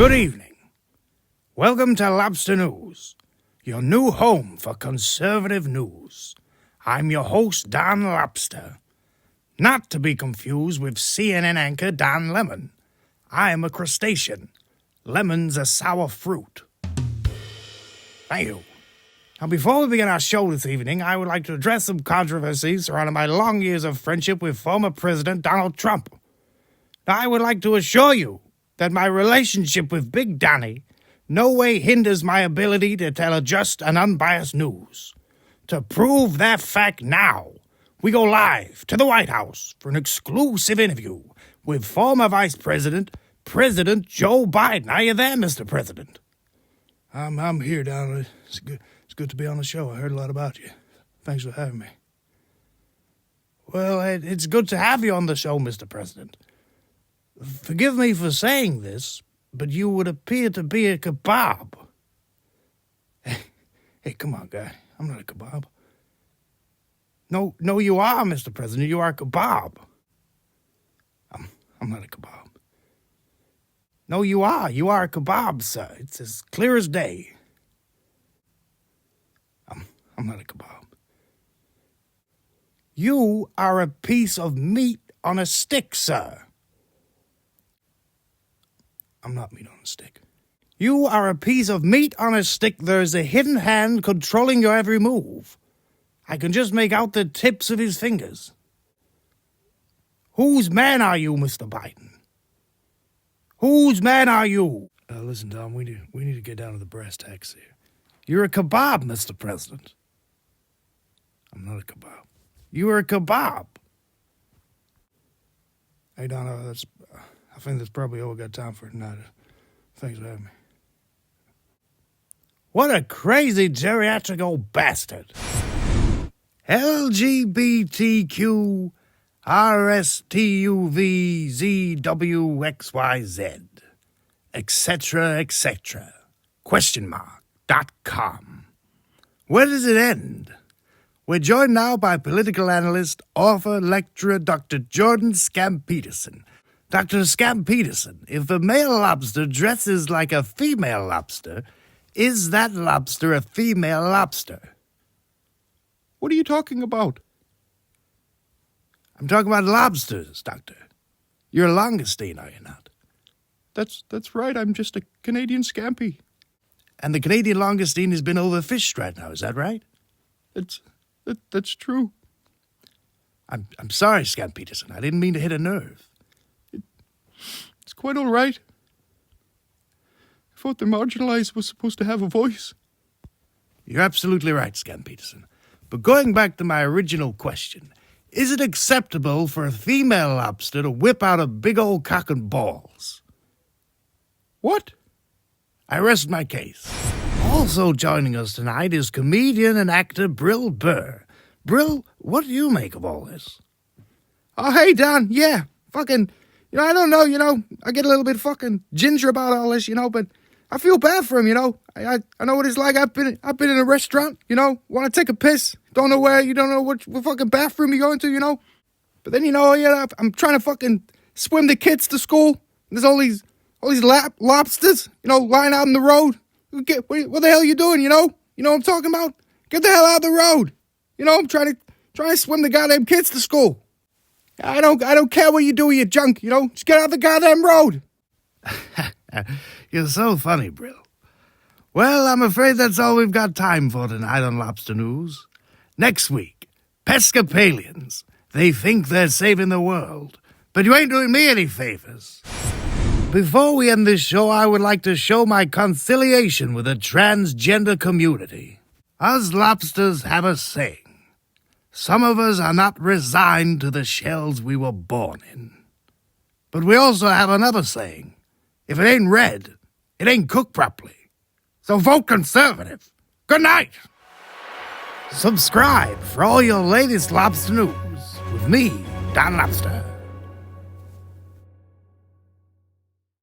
Good evening. Welcome to Lobster News, your new home for conservative news. I'm your host, Don Lobster. Not to be confused with CNN anchor Don Lemon. I am a crustacean. Lemon's a sour fruit. Thank you. Now, before we begin our show this evening, I would like to address some controversies surrounding my long years of friendship with former President Donald Trump. Now, I would like to assure you that my relationship with Big Donnie no way hinders my ability to tell just and unbiased news. To prove that fact now, we go live to the White House for an exclusive interview with former Vice President, President Joe Biden. Are you there, Mr. President? I'm here, Donald. It's good to be on the show. I heard a lot about you. Thanks for having me. Well, it's good to have you on the show, Mr. President. Forgive me for saying this, but you would appear to be a kebab. Hey, come on, guy. I'm not a kebab. No, you are, Mr. President. You are a kebab. I'm not a kebab. No, you are. You are a kebab, sir. It's as clear as day. I'm not a kebab. You are a piece of meat on a stick, sir. I'm not meat on a stick. You are a piece of meat on a stick. There's a hidden hand controlling your every move. I can just make out the tips of his fingers. Whose man are you, Mr. Biden? Whose man are you? Listen, Tom, we need to get down to the brass tacks here. You're a kebab, Mr. President. I'm not a kebab. You are a kebab. Hey, Donna, I think that's probably all we got time for tonight. Thanks for having me. What a crazy geriatric old bastard. LGBTQ RSTUVZWXYZ, etc., .com. Where does it end? We're joined now by political analyst, author, lecturer, Dr. Jordan Scamp-Peterson. Dr. Scamp-Peterson, if a male lobster dresses like a female lobster, is that lobster a female lobster? What are you talking about? I'm talking about lobsters, Doctor. You're a Longestine, are you not? That's right, I'm just a Canadian scampi. And the Canadian Longestine has been overfished right now, is that right? That's true. I'm sorry, Scamp-Peterson. I didn't mean to hit a nerve. It's quite all right. I thought the marginalized was supposed to have a voice. You're absolutely right, Scamp-Peterson. But going back to my original question, is it acceptable for a female lobster to whip out a big old cock and balls? What? I rest my case. Also joining us tonight is comedian and actor Brill Burr. Brill, what do you make of all this? Oh, hey, Don. Yeah, fucking, I don't know, I get a little bit fucking ginger about all this, but I feel bad for him, I know what it's like. I've been in a restaurant, want to take a piss, don't know where, you don't know what fucking bathroom you're going to, But then, I'm trying to fucking swim the kids to school. There's all these lobsters, lying out in the road. What the hell are you doing, You know what I'm talking about? Get the hell out of the road. I'm trying to swim the goddamn kids to school. I don't care what you do with your junk, Just get out the goddamn road. You're so funny, Brill. Well, I'm afraid that's all we've got time for tonight on Lobster News. Next week, Pescapalians. They think they're saving the world. But you ain't doing me any favors. Before we end this show, I would like to show my conciliation with the transgender community. Us lobsters have a saying. Some of us are not resigned to the shells we were born in. But we also have another saying. If it ain't red, it ain't cooked properly. So vote conservative. Good night. Subscribe for all your latest lobster news with me, Don Lobster.